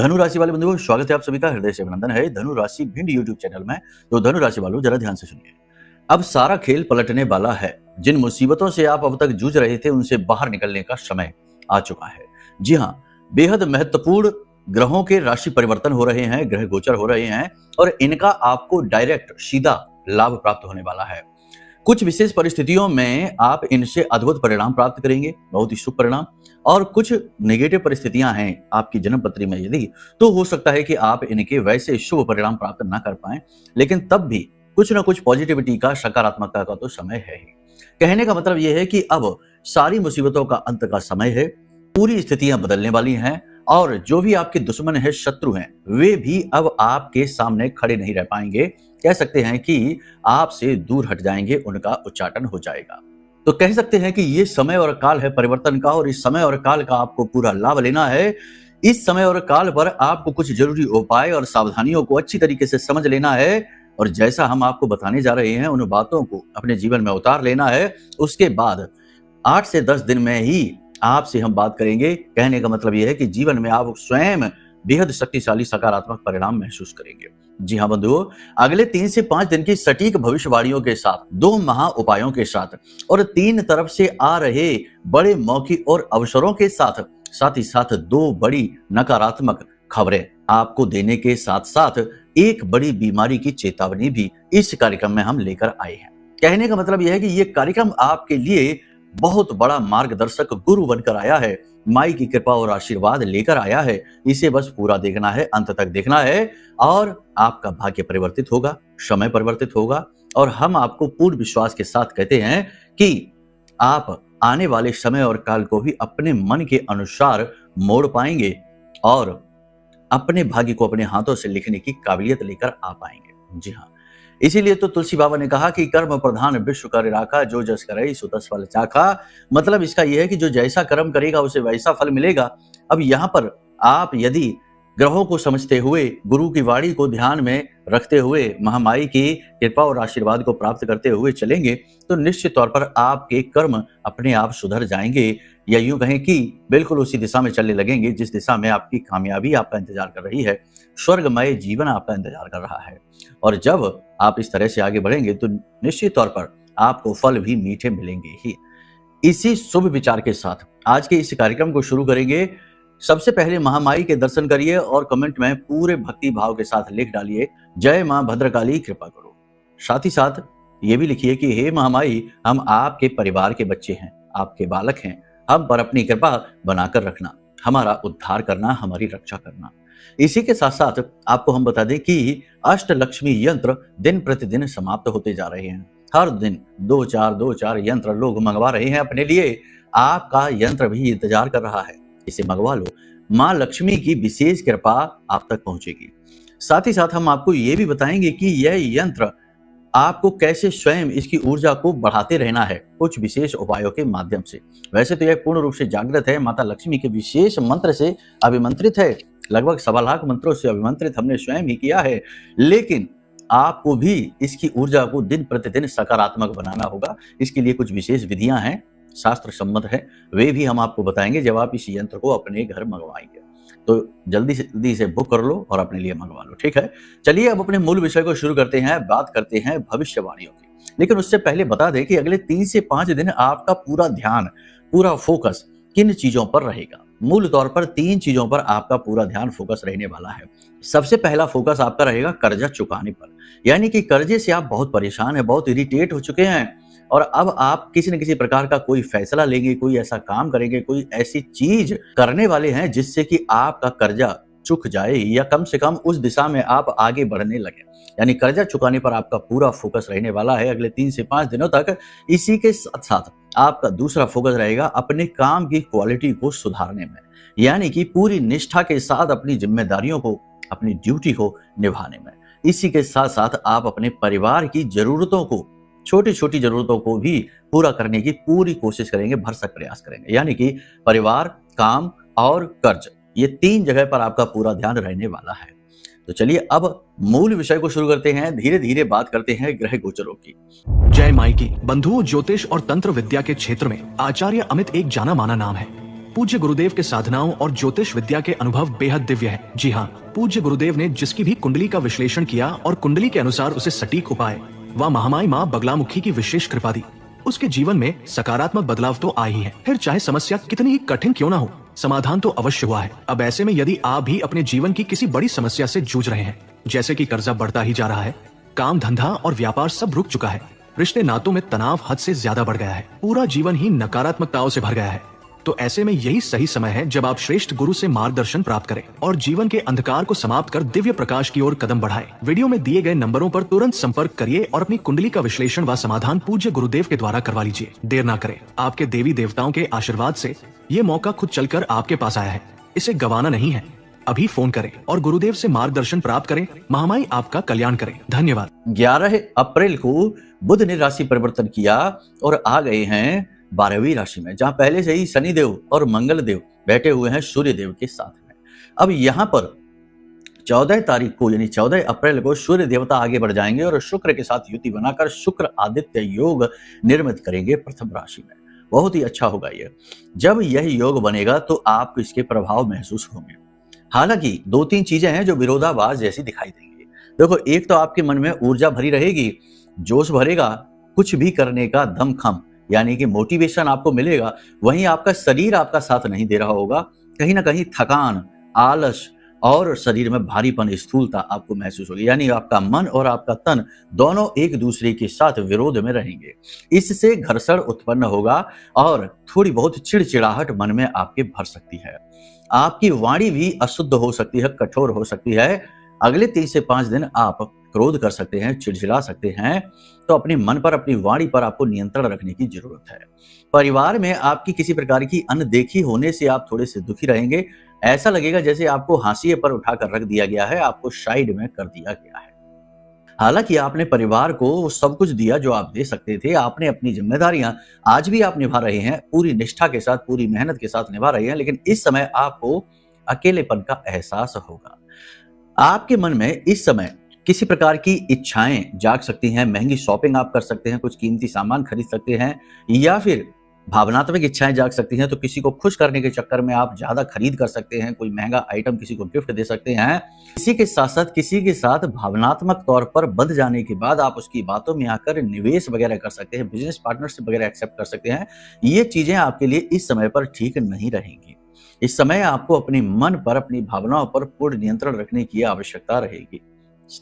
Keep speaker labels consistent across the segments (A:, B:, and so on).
A: धनु राशि वाले बंधुओं, स्वागत है आप सभी का हृदय से अभिनंदन है धनु राशि भिंड यूट्यूब चैनल में। तो धनु राशि वालों, जरा ध्यान से सुनिए। अब सारा खेल पलटने वाला है। जिन मुसीबतों से आप अब तक जूझ रहे थे, उनसे बाहर निकलने का समय आ चुका है। जी हाँ, बेहद महत्वपूर्ण ग्रहों के राशि परिवर्तन हो रहे हैं, ग्रह गोचर हो रहे हैं और इनका आपको डायरेक्ट सीधा लाभ प्राप्त होने वाला है। कुछ विशेष परिस्थितियों में आप इनसे अद्भुत परिणाम प्राप्त करेंगे, बहुत ही शुभ परिणाम। और कुछ नेगेटिव परिस्थितियां हैं आपकी जन्म पत्री में यदि, तो हो सकता है कि आप इनके वैसे शुभ परिणाम प्राप्त ना कर पाएं, लेकिन तब भी कुछ ना कुछ पॉजिटिविटी का, सकारात्मकता का तो समय है ही। कहने का मतलब यह है कि अब सारी मुसीबतों का अंत का समय है, पूरी स्थितियां बदलने वाली हैं और जो भी आपके दुश्मन है, शत्रु हैं, वे भी अब आपके सामने खड़े नहीं रह पाएंगे। कह सकते हैं कि आपसे दूर हट जाएंगे, उनका उच्चाटन हो जाएगा। तो कह सकते हैं कि ये समय और काल है परिवर्तन का और इस समय और काल का आपको पूरा लाभ लेना है। इस समय और काल पर आपको कुछ जरूरी उपाय और सावधानियों को अच्छी तरीके से समझ लेना है और जैसा हम आपको बताने जा रहे हैं, उन बातों को अपने जीवन में उतार लेना है। उसके बाद 8 से 10 दिन में ही आपसे हम बात करेंगे। कहने का मतलब यह है कि जीवन में आप स्वयं बेहद शक्तिशाली सकारात्मक परिणाम महसूस करेंगे। जी हाँ बंधुओं, अगले 3 से 5 दिन की सटीक भविष्यवाणियों के साथ, 2 महा उपायों के साथ और 3 तरफ से आ रहे बड़े मौके और अवसरों के साथ ही साथ 2 बड़ी नकारात्मक खबरें आपको देने के साथ साथ एक बड़ी बीमारी की चेतावनी भी इस कार्यक्रम में हम लेकर आए हैं। कहने का मतलब यह है कि यह कार्यक्रम आपके लिए बहुत बड़ा मार्गदर्शक गुरु बनकर आया है, माई की कृपा और आशीर्वाद लेकर आया है। इसे बस पूरा देखना है, अंत तक देखना है और आपका भाग्य परिवर्तित होगा, समय परिवर्तित होगा और हम आपको पूर्ण विश्वास के साथ कहते हैं कि आप आने वाले समय और काल को भी अपने मन के अनुसार मोड़ पाएंगे और अपने भाग्य को अपने हाथों से लिखने की काबिलियत लेकर आ पाएंगे। जी हाँ, इसीलिए तो तुलसी बाबा ने कहा कि कर्म प्रधान विश्व कर राखा, जो जस करे सो तस फल चाखा। मतलब इसका यह है कि जो जैसा कर्म करेगा उसे वैसा फल मिलेगा। अब यहाँ पर आप यदि ग्रहों को समझते हुए, गुरु की वाणी को ध्यान में रखते हुए, महामाई की कृपा और आशीर्वाद को प्राप्त करते हुए चलेंगे तो निश्चित तौर पर आपके कर्म अपने आप सुधर जाएंगे, या यूं कहें कि बिल्कुल उसी दिशा में चलने लगेंगे जिस दिशा में आपकी कामयाबी आपका इंतजार कर रही है, स्वर्गमय जीवन आपका इंतजार कर रहा है। और जब आप इस तरह से आगे बढ़ेंगे तो निश्चित तौर पर आपको फल भी मीठे मिलेंगे ही। इसी शुभ विचार के साथ आज के इस कार्यक्रम को शुरू करेंगे। सबसे पहले महामाई के दर्शन करिए और कमेंट में पूरे भक्ति भाव के साथ लिख डालिए, जय मां भद्रकाली कृपा करो। साथ ही साथ ये भी लिखिए कि हे महामाई, हम आपके परिवार के बच्चे हैं, आपके बालक हैं, हम पर अपनी कृपा बनाकर रखना, हमारा उद्धार करना, हमारी रक्षा करना। इसी के साथ साथ आपको हम बता दें कि अष्टलक्ष्मी यंत्र दिन प्रतिदिन समाप्त होते जा रहे हैं। हर दिन 2-4 यंत्र लोग मंगवा रहे हैं अपने लिए। आपका यंत्र भी इंतजार कर रहा है, इसे मंगवा लो, मां लक्ष्मी की विशेष कृपा आप तक पहुंचेगी। साथ ही साथ हम आपको ये भी बताएंगे कि यह यंत्र आपको कैसे स्वयं इसकी ऊर्जा को बढ़ाते रहना है, कुछ विशेष उपायों के माध्यम से। वैसे तो यह पूर्ण रूप से जागृत है, माता लक्ष्मी के विशेष मंत्र से अभिमंत्रित है, लगभग 1.25 लाख मंत्रों से अभिमंत्रित हमने स्वयं ही किया है, लेकिन आपको भी इसकी ऊर्जा को दिन प्रतिदिन सकारात्मक बनाना होगा। इसके लिए कुछ विशेष विधियां हैं, शास्त्र सम्मत है, वे भी हम आपको बताएंगे जब आप इस यंत्र को अपने घर मंगवाएंगे। तो जल्दी से जल्दी इसे बुक कर लो और अपने लिए मंगवा लो, ठीक है। चलिए अब अपने मूल विषय को शुरू करते हैं, बात करते हैं भविष्यवाणियों की। लेकिन उससे पहले बता दें कि अगले 3 से 5 दिन आपका पूरा ध्यान, पूरा फोकस किन चीजों पर रहेगा। मूल तौर पर 3 चीजों पर आपका पूरा ध्यान फोकस रहने वाला है। सबसे पहला फोकस आपका रहेगा कर्जा चुकाने पर, यानी कि कर्जे से आप बहुत परेशान हैं, बहुत इरिटेट हो चुके हैं और अब आप किसी न किसी प्रकार का कोई फैसला लेंगे, कोई ऐसा काम करेंगे, कोई ऐसी चीज करने वाले हैं जिससे कि आपका कर्जा चुक जाए या कम से कम उस दिशा में आप आगे बढ़ने लगे। यानी कर्जा चुकाने पर आपका पूरा फोकस रहने वाला है अगले 3 से 5 दिनों तक। इसी के साथ साथ आपका दूसरा फोकस रहेगा अपने काम की क्वालिटी को सुधारने में, यानी कि पूरी निष्ठा के साथ अपनी जिम्मेदारियों को, अपनी ड्यूटी को निभाने में। इसी के साथ साथ आप अपने परिवार की जरूरतों को, छोटी छोटी जरूरतों को भी पूरा करने की पूरी कोशिश करेंगे, भरसक प्रयास करेंगे। यानी कि परिवार, काम और कर्ज, ये 3 जगह पर आपका पूरा ध्यान रहने वाला है। तो चलिए अब मूल विषय को शुरू करते हैं, धीरे धीरे बात करते हैं ग्रह गोचरों की।
B: जय माई की। बंधुओं, ज्योतिष और तंत्र विद्या के क्षेत्र में आचार्य अमित एक जाना माना नाम है। पूज्य गुरुदेव के साधनाओं और ज्योतिष विद्या के अनुभव बेहद दिव्य है। जी हाँ, पूज्य गुरुदेव ने जिसकी भी कुंडली का विश्लेषण किया और कुंडली के अनुसार उसे सटीक उपाय व महामाई माँ बगलामुखी की विशेष कृपा दी, उसके जीवन में सकारात्मक बदलाव तो आ ही है। फिर चाहे समस्या कितनी ही कठिन क्यों ना हो, समाधान तो अवश्य हुआ है। अब ऐसे में यदि आप भी अपने जीवन की किसी बड़ी समस्या से जूझ रहे हैं, जैसे कि कर्जा बढ़ता ही जा रहा है, काम धंधा और व्यापार सब रुक चुका है, रिश्ते नातों में तनाव हद से ज्यादा बढ़ गया है, पूरा जीवन ही नकारात्मकताओं से भर गया है, तो ऐसे में यही सही समय है जब आप श्रेष्ठ गुरु से मार्गदर्शन प्राप्त करें और जीवन के अंधकार को समाप्त कर दिव्य प्रकाश की ओर कदम बढ़ाएं। वीडियो में दिए गए नंबरों पर तुरंत संपर्क करिए और अपनी कुंडली का विश्लेषण व समाधान पूज्य गुरुदेव के द्वारा करवा लीजिए। देर ना करें, आपके देवी देवताओं के आशीर्वाद से ये मौका खुद चलकर आपके पास आया है, इसे गंवाना नहीं है। अभी फोन करें और गुरुदेव से मार्गदर्शन प्राप्त करें। महामाई आपका कल्याण करें। धन्यवाद।
A: 11 अप्रैल को बुध ने राशि परिवर्तन किया और आ गए हैं 12वीं राशि में, जहां पहले से ही शनिदेव और मंगल देव बैठे हुए हैं सूर्य देव के साथ में। अब यहाँ पर 14 तारीख को यानी 14 अप्रैल को सूर्य देवता आगे बढ़ जाएंगे और शुक्र के साथ युति बनाकर शुक्र आदित्य योग निर्मित करेंगे प्रथम राशि में। बहुत ही अच्छा होगा ये। जब यह योग बनेगा तो आपको इसके प्रभाव महसूस होंगे। हालांकि 2-3 चीजें हैं जो विरोधाभास जैसी दिखाई देंगी। देखो, एक तो आपके मन में ऊर्जा भरी रहेगी, जोश भरेगा, कुछ भी करने का दमखम यानी कि मोटिवेशन आपको मिलेगा। वहीं आपका शरीर आपका साथ नहीं दे रहा होगा, कहीं ना कहीं थकान, आलस और शरीर में भारीपन, स्थूलता आपको महसूस होगी। यानी आपका मन और आपका तन दोनों एक दूसरे के साथ विरोध में रहेंगे। इससे घर्षण उत्पन्न होगा और थोड़ी बहुत चिड़चिड़ाहट मन में आपके भर सकती है। आपकी वाणी भी अशुद्ध हो सकती है, कठोर हो सकती है। अगले 3 से 5 दिन आप क्रोध कर सकते हैं, चिड़चिड़ा सकते हैं। तो अपने मन पर, अपनी वाणी पर आपको नियंत्रण रखने की जरूरत है। परिवार में आपकी किसी प्रकार की अनदेखी होने से आप थोड़े से दुखी रहेंगे। ऐसा लगेगा जैसे आपको हाशिए पर उठाकर रख दिया गया है, आपको साइड में कर दिया गया है। हालांकि आपने परिवार को वो सब कुछ दिया जो आप दे सकते थे। आपने अपनी जिम्मेदारियां आज भी आप निभा रहे हैं, पूरी निष्ठा के साथ, पूरी मेहनत के साथ निभा रहे हैं। लेकिन इस समय आपको अकेलेपन का एहसास होगा। आपके मन में इस समय किसी प्रकार की इच्छाएं जाग सकती हैं। महंगी शॉपिंग आप कर सकते हैं, कुछ कीमती सामान खरीद सकते हैं, या फिर भावनात्मक इच्छाएं जाग सकती हैं। तो किसी को खुश करने के चक्कर में आप ज्यादा खरीद कर सकते हैं, कोई महंगा आइटम किसी को गिफ्ट दे सकते हैं। किसी के साथ भावनात्मक तौर पर बंध जाने के बाद आप उसकी बातों में आकर निवेश वगैरह कर सकते हैं, बिजनेस पार्टनरशिप वगैरह एक्सेप्ट कर सकते हैं। ये चीजें आपके लिए इस समय पर ठीक नहीं रहेंगी। इस समय आपको अपने मन पर, अपनी भावनाओं पर पूर्ण नियंत्रण रखने की आवश्यकता रहेगी।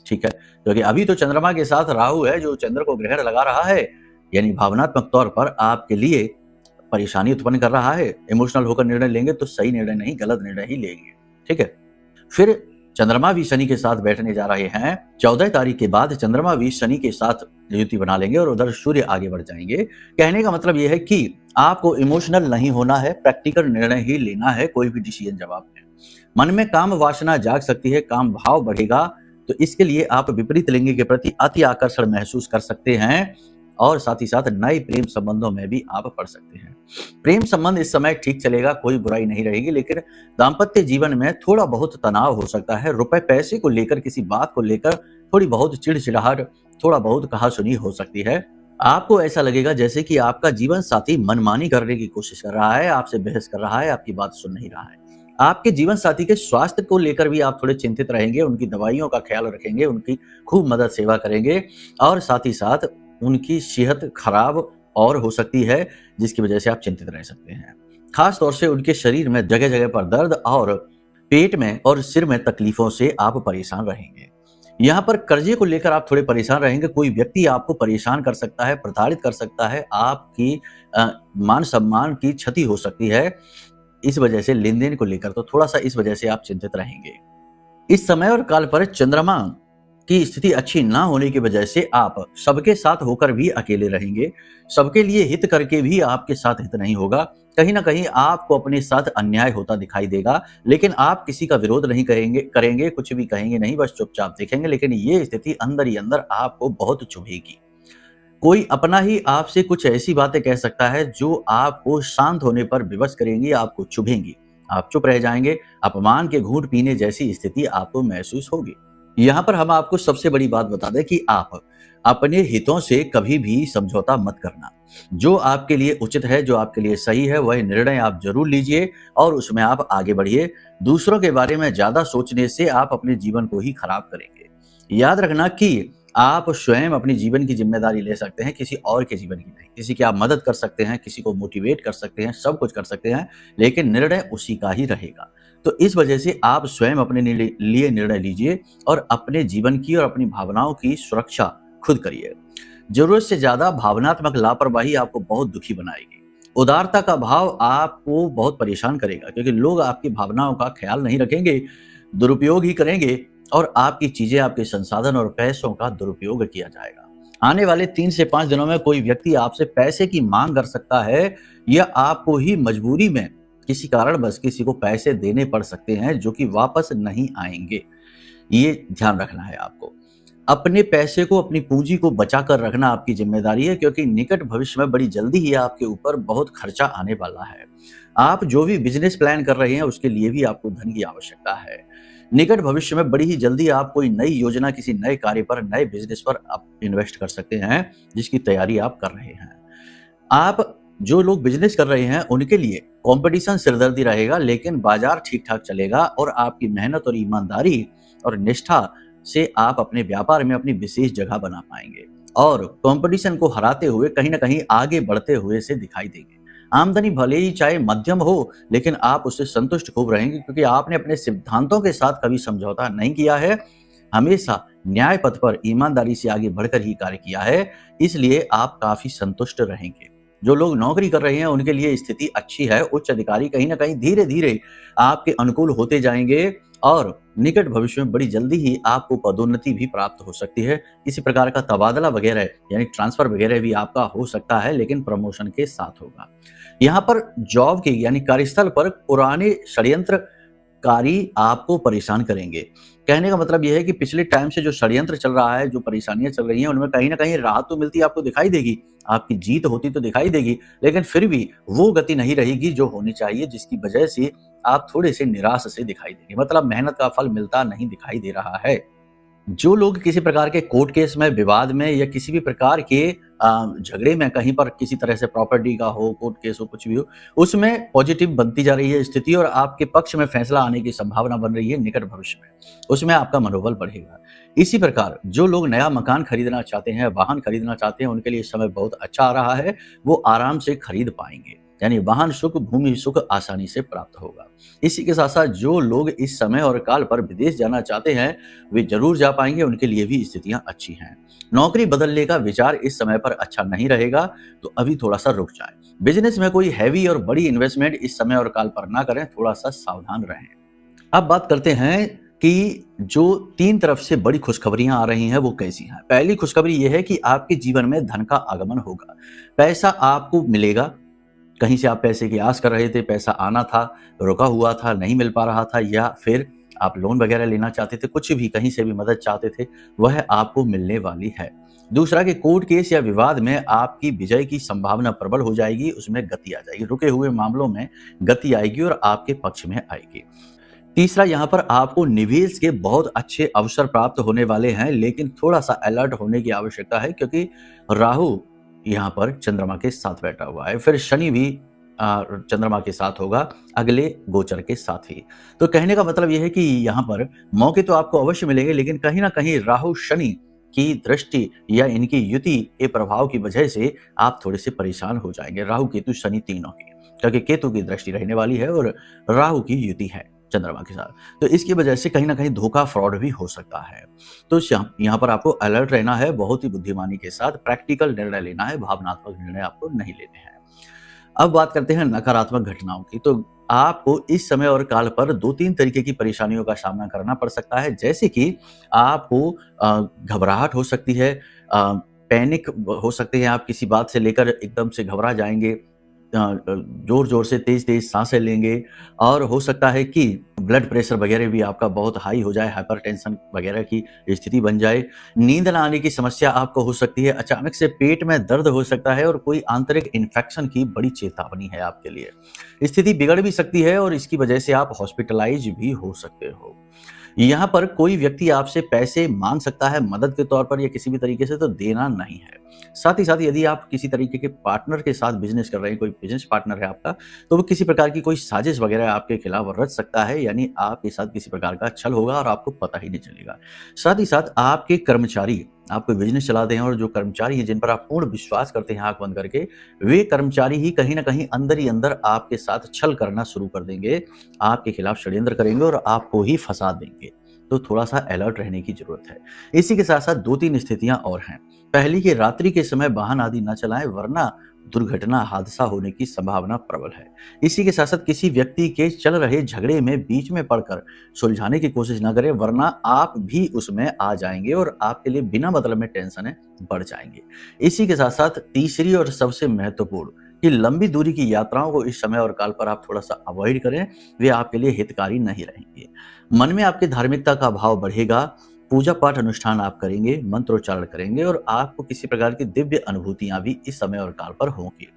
A: ठीक है, क्योंकि अभी तो चंद्रमा के साथ राहु है जो चंद्र को ग्रहण लगा रहा है, यानी भावनात्मक तौर पर आपके लिए परेशानी उत्पन्न कर रहा है। इमोशनल होकर निर्णय लेंगे तो सही निर्णय नहीं, गलत निर्णय ही लेंगे। ठीक है, फिर चंद्रमा भी शनि के साथ बैठने जा रहे हैं। 14 तारीख के बाद चंद्रमा भी शनि के साथ युति बना लेंगे और उधर सूर्य आगे बढ़ जाएंगे। कहने का मतलब यह है कि आपको इमोशनल नहीं होना है, प्रैक्टिकल निर्णय ही लेना है कोई भी डिसीजन। जब आपने मन में काम वासना जाग सकती है, काम भाव बढ़ेगा, तो इसके लिए आप विपरीत लिंग के प्रति अति आकर्षण महसूस कर सकते हैं और साथ ही साथ नए प्रेम संबंधों में भी आप पड़ सकते हैं। प्रेम संबंध इस समय ठीक चलेगा, कोई बुराई नहीं रहेगी। लेकिन दाम्पत्य जीवन में थोड़ा बहुत तनाव हो सकता है। रुपए पैसे को लेकर, किसी बात को लेकर थोड़ी बहुत चिड़चिड़ाहट, थोड़ा बहुत कहासुनी हो सकती है। आपको ऐसा लगेगा जैसे कि आपका जीवन साथी मनमानी करने की कोशिश कर रहा है, आपसे बहस कर रहा है, आपकी बात सुन नहीं रहा है। आपके जीवन साथी के स्वास्थ्य को लेकर भी आप थोड़े चिंतित रहेंगे, उनकी दवाइयों का ख्याल रखेंगे, उनकी खूब मदद सेवा करेंगे और साथ ही साथ उनकी सेहत खराब और हो सकती है, जिसकी वजह से आप चिंतित रह सकते हैं। खास तौर से उनके शरीर में जगह जगह पर दर्द और पेट में और सिर में तकलीफों से आप परेशान रहेंगे। यहाँ पर कर्जे को लेकर आप थोड़े परेशान रहेंगे। कोई व्यक्ति आपको परेशान कर सकता है, प्रताड़ित कर सकता है, आपकी मान सम्मान की क्षति हो सकती है। इस वजह से लेन देन को लेकर तो थोड़ा सा इस वजह से आप चिंतित रहेंगे। इस समय और काल पर चंद्रमा की स्थिति अच्छी ना होने की वजह से आप सबके साथ होकर भी अकेले रहेंगे। सबके लिए हित करके भी आपके साथ हित नहीं होगा। कहीं ना कहीं आपको अपने साथ अन्याय होता दिखाई देगा, लेकिन आप किसी का विरोध नहीं करेंगे, कुछ भी कहेंगे नहीं, बस चुपचाप देखेंगे। लेकिन ये स्थिति अंदर ही अंदर आपको बहुत चुभेगी। कोई अपना ही आपसे कुछ ऐसी बातें कह सकता है जो आपको शांत होने पर विवश करेंगी, आपको चुभेंगी। आप चुप रह जाएंगे, अपमान के घूंट पीने जैसी स्थिति आपको महसूस होगी। यहाँ पर हम आपको सबसे बड़ी बात बता दें कि आप अपने हितों से कभी भी समझौता मत करना। जो आपके लिए उचित है, जो आपके लिए सही है, वही निर्णय आप ज़रूर लीजिए और उसमें आप आगे बढ़िए। दूसरों के बारे में ज़्यादा सोचने से आप अपने जीवन को ही खराब करेंगे। याद रखना कि आप स्वयं अपने जीवन की ज़िम्मेदारी ले सकते हैं, किसी और के जीवन की नहीं। किसी की आप मदद कर सकते हैं, किसी को मोटिवेट कर सकते हैं, सब कुछ कर सकते हैं, लेकिन निर्णय उसी का ही रहेगा। तो इस वजह से आप स्वयं अपने लिए निर्णय लीजिए और अपने जीवन की और अपनी भावनाओं की सुरक्षा खुद करिए। ज़रूरत से ज़्यादा भावनात्मक लापरवाही आपको बहुत दुखी बनाएगी। उदारता का भाव आपको बहुत परेशान करेगा, क्योंकि लोग आपकी भावनाओं का ख्याल नहीं रखेंगे, दुरुपयोग ही करेंगे और आपकी चीज़ें, आपके संसाधन और पैसों का दुरुपयोग किया जाएगा। आने वाले 3 से 5 दिनों में कोई व्यक्ति आपसे पैसे की मांग कर सकता है या आपको ही मजबूरी में किसी कारणवश किसी को पैसे देने पड़ सकते हैं, जो कि वापस नहीं आएंगे। ये ध्यान रखना है आपको। अपने पैसे को, अपनी पूंजी को बचा कर रखना आपकी जिम्मेदारी है, क्योंकि निकट भविष्य में बड़ी जल्दी ही आपके ऊपर बहुत खर्चा आने वाला है। आप जो भी बिजनेस प्लान कर रहे हैं उसके लिए भी आपको धन की आवश्यकता है। निकट भविष्य में बड़ी ही जल्दी आप कोई नई योजना, किसी नए कार्य पर, नए बिजनेस पर आप इन्वेस्ट कर सकते हैं, जिसकी तैयारी आप कर रहे हैं। आप जो लोग बिजनेस कर रहे हैं उनके लिए कंपटीशन सिरदर्दी रहेगा, लेकिन बाजार ठीक-ठाक चलेगा और आपकी मेहनत और ईमानदारी और निष्ठा से आप अपने व्यापार में अपनी विशेष जगह बना पाएंगे और कंपटीशन को हराते हुए कहीं न कहीं आगे बढ़ते हुए से दिखाई देंगे। आमदनी भले ही चाहे मध्यम हो, लेकिन आप उससे संतुष्ट खूब रहेंगे, क्योंकि आपने अपने सिद्धांतों के साथ कभी समझौता नहीं किया है। हमेशा न्याय पथ पर ईमानदारी से आगे बढ़कर ही कार्य किया है, इसलिए आप काफ़ी संतुष्ट रहेंगे। जो लोग नौकरी कर रहे हैं उनके लिए स्थिति अच्छी है। उच्च अधिकारी कहीं न कहीं धीरे-धीरे आपके अनुकूल होते जाएँगे और निकट भविष्य में बड़ी जल्दी ही आपको पदोन्नति भी प्राप्त हो सकती है। किसी प्रकार का तबादला वगैरह यानी ट्रांसफ़र वगैरह भी आपका हो सकता है, लेकिन प्रमोशन के साथ होगा। यहाँ पर जॉब के यानी कार्यस्थल पर पुराने षड्यंत्रकारी आपको परेशान करेंगे। कहने का मतलब ये है कि पिछले टाइम से जो षड्यंत्र चल रहा है, जो परेशानियाँ चल रही हैं, उनमें कहीं न कहीं राहत तो मिलती आपको दिखाई देगी, आपकी जीत होती तो दिखाई देगी, लेकिन फिर भी वो गति नहीं रहेगी जो होनी चाहिए, जिसकी वजह से आप थोड़े से निराश से दिखाई देंगे। मतलब मेहनत का फल मिलता नहीं दिखाई दे रहा है। जो लोग किसी प्रकार के कोर्ट केस में, विवाद में या किसी भी प्रकार के झगड़े में, कहीं पर किसी तरह से प्रॉपर्टी का हो, कोर्ट केस हो, कुछ भी हो, उसमें पॉजिटिव बनती जा रही है स्थिति और आपके पक्ष में फैसला आने की संभावना बन रही है निकट भविष्य में, उसमें आपका मनोबल बढ़ेगा। इसी प्रकार जो लोग नया मकान खरीदना चाहते हैं, वाहन खरीदना चाहते हैं, उनके लिए समय बहुत अच्छा आ रहा है, वो आराम से खरीद पाएंगे, यानी वाहन सुख, भूमि सुख आसानी से प्राप्त होगा। इसी के साथ साथ जो लोग इस समय और काल पर विदेश जाना चाहते हैं, वे जरूर जा पाएंगे, उनके लिए भी स्थितियां अच्छी हैं। नौकरी बदलने का विचार इस समय पर अच्छा नहीं रहेगा, तो अभी थोड़ा सा रुक जाएं। बिजनेस में कोई हैवी और बड़ी इन्वेस्टमेंट इस समय और काल पर ना करें, थोड़ा सा सावधान रहें। अब बात करते हैं कि जो 3 तरफ से बड़ी खुशखबरियां आ रही हैं वो कैसी हैं। पहली खुशखबरी ये है कि आपके जीवन में धन का आगमन होगा, पैसा आपको मिलेगा। कहीं से आप पैसे की आस कर रहे थे, पैसा आना था, रुका हुआ था, नहीं मिल पा रहा था, या फिर आप लोन वगैरह लेना चाहते थे, कुछ भी कहीं से भी मदद चाहते थे, वह आपको मिलने वाली है। दूसरा कि कोर्ट केस या विवाद में आपकी विजय की संभावना प्रबल हो जाएगी, उसमें गति आ जाएगी, रुके हुए मामलों में गति आएगी और आपके पक्ष में आएगी। तीसरा, यहाँ पर आपको निवेश के बहुत अच्छे अवसर प्राप्त होने वाले हैं, लेकिन थोड़ा सा अलर्ट होने की आवश्यकता है, क्योंकि राहु यहाँ पर चंद्रमा के साथ बैठा हुआ है, फिर शनि भी चंद्रमा के साथ होगा अगले गोचर के साथ ही। तो कहने का मतलब यह है कि यहाँ पर मौके तो आपको अवश्य मिलेंगे, लेकिन कहीं ना कहीं राहु शनि की दृष्टि या इनकी युति के प्रभाव की वजह से आप थोड़े से परेशान हो जाएंगे। राहु केतु शनि तीनों की, क्योंकि केतु की दृष्टि रहने वाली है और राहु की युति है चंद्रमा के साथ, तो इसकी वजह से कहीं ना कहीं धोखा, फ्रॉड भी हो सकता है। तो यहाँ पर आपको अलर्ट रहना है, बहुत ही बुद्धिमानी के साथ प्रैक्टिकल निर्णय लेना है, भावनात्मक निर्णय आपको नहीं लेने हैं। अब बात करते हैं नकारात्मक घटनाओं की। तो आपको इस समय और काल पर 2-3 तरीके की परेशानियों का सामना करना पड़ सकता है, जैसे कि आपको घबराहट हो सकती है, पैनिक हो सकते हैं, आप किसी बात से लेकर एकदम से घबरा जाएंगे, जोर जोर से तेज तेज सांसें लेंगे और हो सकता है कि ब्लड प्रेशर वगैरह भी आपका बहुत हाई हो जाए, हाइपरटेंशन वगैरह की स्थिति बन जाए। नींद ना आने की समस्या आपको हो सकती है, अचानक से पेट में दर्द हो सकता है और कोई आंतरिक इन्फेक्शन की बड़ी चेतावनी है आपके लिए। स्थिति बिगड़ भी सकती है और इसकी वजह से आप हॉस्पिटलाइज भी हो सकते हो। यहाँ पर कोई व्यक्ति आपसे पैसे मांग सकता है मदद के तौर पर या किसी भी तरीके से, तो देना नहीं है। साथ ही साथ यदि आप किसी तरीके के पार्टनर के साथ बिजनेस कर रहे हैं, कोई बिजनेस पार्टनर है आपका, तो वो किसी प्रकार की कोई साजिश वगैरह आपके खिलाफ रच सकता है, यानी आपके साथ किसी प्रकार का छल होगा और आपको पता ही नहीं चलेगा। साथ ही साथ आपके कर्मचारी, आप कोई बिजनेस चलाते हैं और जो कर्मचारी हैं जिन पर आप पूर्ण विश्वास करते हैं आंख बंद करके, वे कर्मचारी ही कहीं ना कहीं अंदर ही अंदर आपके साथ छल करना शुरू कर देंगे, आपके खिलाफ षड्यंत्र करेंगे और आपको ही फंसा देंगे। तो थोड़ा सा अलर्ट रहने की जरूरत है। इसी के साथ साथ 2-3 स्थितियां और हैं। पहली कि रात्रि के समय वाहन आदि न चलाएं, वरना दुर्घटना हादसा होने की संभावना प्रबल है। इसी के साथ साथ किसी व्यक्ति के चल रहे झगड़े में बीच में पड़कर सुलझाने की कोशिश न करें, वरना आप भी उसमें आ जाएंगे और आपके लिए बिना मतलब में टेंशन बढ़ जाएंगे। इसी के साथ साथ तीसरी और सबसे महत्वपूर्ण कि लंबी दूरी की यात्राओं को इस समय और काल पर आप थोड़ा सा अवॉइड करें, वे आपके लिए हितकारी नहीं रहेंगे। मन में आपके धार्मिकता का भाव बढ़ेगा, पूजा पाठ अनुष्ठान आप करेंगे, मंत्रोच्चारण करेंगे और आपको किसी प्रकार की दिव्य अनुभूतियां भी इस समय और काल पर होंगी।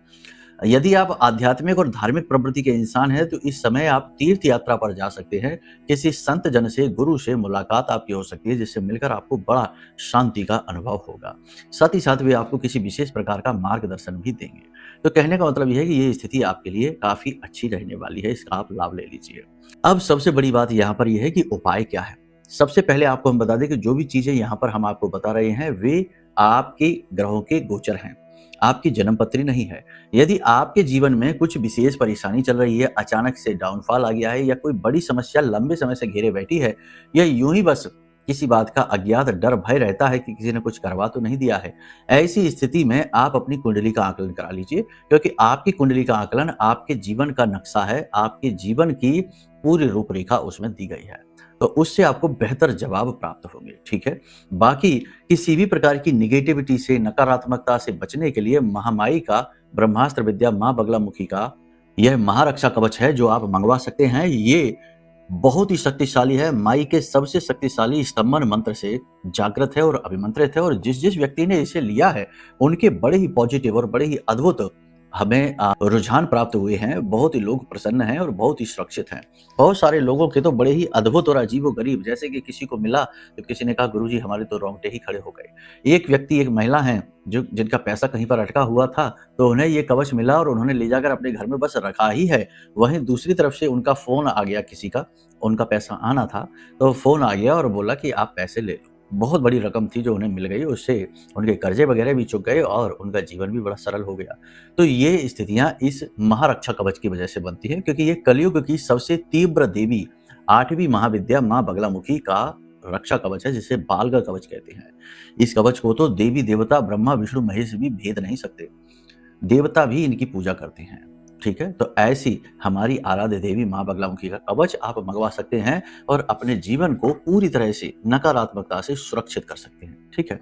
A: यदि आप आध्यात्मिक और धार्मिक प्रवृत्ति के इंसान हैं, तो इस समय आप तीर्थ यात्रा पर जा सकते हैं। किसी संत जन से, गुरु से मुलाकात आपकी हो सकती है, जिससे मिलकर आपको बड़ा शांति का अनुभव होगा। साथ ही साथ वे आपको किसी विशेष प्रकार का मार्गदर्शन भी देंगे। तो कहने का मतलब यह है कि ये स्थिति आपके लिए काफी अच्छी रहने वाली है, इसका आप लाभ ले लीजिए। अब सबसे बड़ी बात यहाँ पर यह है कि उपाय क्या है। सबसे पहले आपको हम बता दें कि जो भी चीजें यहाँ पर हम आपको बता रहे हैं, वे आपके ग्रहों के गोचर हैं, आपकी जन्म पत्री नहीं है। यदि आपके जीवन में कुछ विशेष परेशानी चल रही है, अचानक से डाउनफॉल आ गया है या कोई बड़ी समस्या लंबे समय से घेरे बैठी है, या यूं ही बस किसी बात का अज्ञात डर भय रहता है कि किसी ने कुछ करवा तो नहीं दिया है, ऐसी स्थिति में आप अपनी कुंडली का आकलन करा लीजिए, क्योंकि आपकी कुंडली का आकलन आपके जीवन का नक्शा है, आपके जीवन की पूरी रूपरेखा उसमें दी गई है। तो उससे आपको बेहतर जवाब प्राप्त होंगे। ठीक है, बाकी किसी भी प्रकार की निगेटिविटी से, नकारात्मकता से बचने के लिए महामाई का ब्रह्मास्त्र विद्या मां बगलामुखी का यह महारक्षा कवच है जो आप मंगवा सकते हैं। ये बहुत ही शक्तिशाली है, माई के सबसे शक्तिशाली स्तंभन मंत्र से जागृत है और अभिमंत्रित है, और जिस जिस व्यक्ति ने इसे लिया है उनके बड़े ही पॉजिटिव और बड़े ही अद्भुत हमें रुझान प्राप्त हुए हैं। बहुत ही लोग प्रसन्न हैं और बहुत ही सुरक्षित हैं। बहुत सारे लोगों के तो बड़े ही अद्भुत और अजीबोगरीब, जैसे कि किसी को मिला तो किसी ने कहा गुरुजी हमारे तो रोंगटे ही खड़े हो गए। एक व्यक्ति, एक महिला हैं जो जिनका पैसा कहीं पर अटका हुआ था, तो उन्हें ये कवच मिला और उन्होंने ले जाकर अपने घर में बस रखा ही है। वहीं दूसरी तरफ से उनका फोन आ गया, किसी का, उनका पैसा आना था तो फोन आ गया और बोला कि आप पैसे ले लो। बहुत बड़ी रकम थी जो उन्हें मिल गई, उससे उनके कर्जे वगैरह भी चुक गए और उनका जीवन भी बड़ा सरल हो गया। तो ये स्थितियां इस महारक्षा कवच की वजह से बनती हैं, क्योंकि ये कलयुग की सबसे तीव्र देवी 8वीं महाविद्या मां बगलामुखी का रक्षा कवच है, जिसे बाल का कवच कहते हैं। इस कवच को तो देवी देवता ब्रह्मा विष्णु महेश भी भेद नहीं सकते, देवता भी इनकी पूजा करते हैं। ठीक है, तो ऐसी हमारी आराध्य देवी मां बगलामुखी का कवच आप मंगवा सकते हैं और अपने जीवन को पूरी तरह से नकारात्मकता से सुरक्षित कर सकते हैं। ठीक है,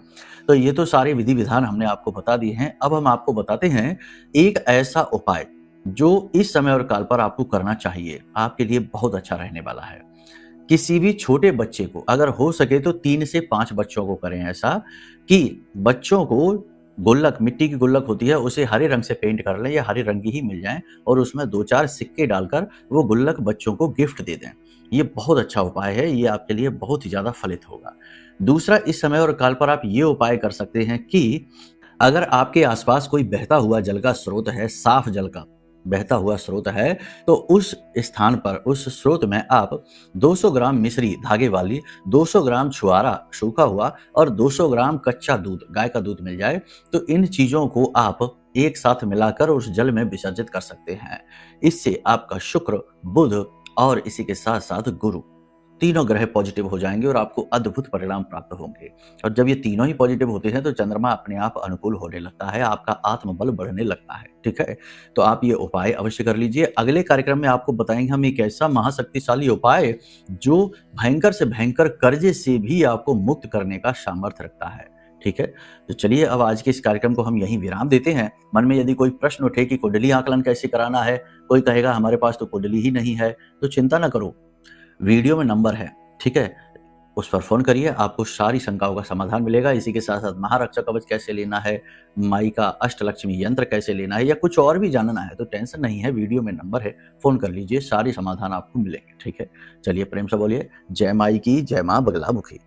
A: तो ये तो सारे विधि विधान हमने आपको बता दिए हैं। अब हम आपको बताते हैं एक ऐसा उपाय जो इस समय और काल पर आपको करना चाहिए, आपके लिए बहुत अच्छा रहने वाला है। किसी भी छोटे बच्चे को, अगर हो सके तो 3 से 5 बच्चों को करें ऐसा कि बच्चों को गुल्लक, मिट्टी की गुल्लक होती है, उसे हरे रंग से पेंट कर लें या हरे रंग की ही मिल जाए और उसमें 2-4 सिक्के डालकर वो गुल्लक बच्चों को गिफ्ट दे दें। ये बहुत अच्छा उपाय है, ये आपके लिए बहुत ही ज्यादा फलित होगा। दूसरा, इस समय और काल पर आप ये उपाय कर सकते हैं कि अगर आपके आसपास कोई बहता हुआ जल का स्रोत है, साफ जल का बहता हुआ स्रोत है, तो उस स्थान पर, उस स्रोत में आप 200 ग्राम मिश्री धागे वाली, 200 ग्राम छुआरा सूखा हुआ और 200 ग्राम कच्चा दूध, गाय का दूध मिल जाए, तो इन चीजों को आप एक साथ मिलाकर उस जल में विसर्जित कर सकते हैं। इससे आपका शुक्र, बुध और इसी के साथ साथ गुरु, तीनों ग्रह पॉजिटिव हो जाएंगे और आपको अद्भुत परिणाम प्राप्त होंगे। और जब ये तीनों ही पॉजिटिव होते हैं तो चंद्रमा अपने आप अनुकूल होने लगता है, आपका आत्मबल बढ़ने लगता है। ठीक है, तो आप ये उपाय अवश्य कर लीजिए। अगले कार्यक्रम में आपको बताएंगे हम एक ऐसा महाशक्तिशाली उपाय जो भयंकर से भयंकर कर्जे से भी आपको मुक्त करने का सामर्थ्य रखता है। ठीक है, तो चलिए अब आज के इस कार्यक्रम को हम यहीं विराम देते हैं। मन में यदि कोई प्रश्न उठे कि कुंडली आकलन कैसे कराना है, कोई कहेगा हमारे पास तो कुंडली ही नहीं है, तो चिंता ना करो, वीडियो में नंबर है, ठीक है, उस पर फोन करिए, आपको सारी शंकाओं का समाधान मिलेगा। इसी के साथ साथ महारक्षा कवच कैसे लेना है, माई का अष्टलक्ष्मी यंत्र कैसे लेना है, या कुछ और भी जानना है तो टेंशन नहीं है, वीडियो में नंबर है, फोन कर लीजिए, सारी समाधान आपको मिलेंगे। ठीक है, चलिए प्रेम से बोलिए जय माई की, जय माँ बगलामुखी।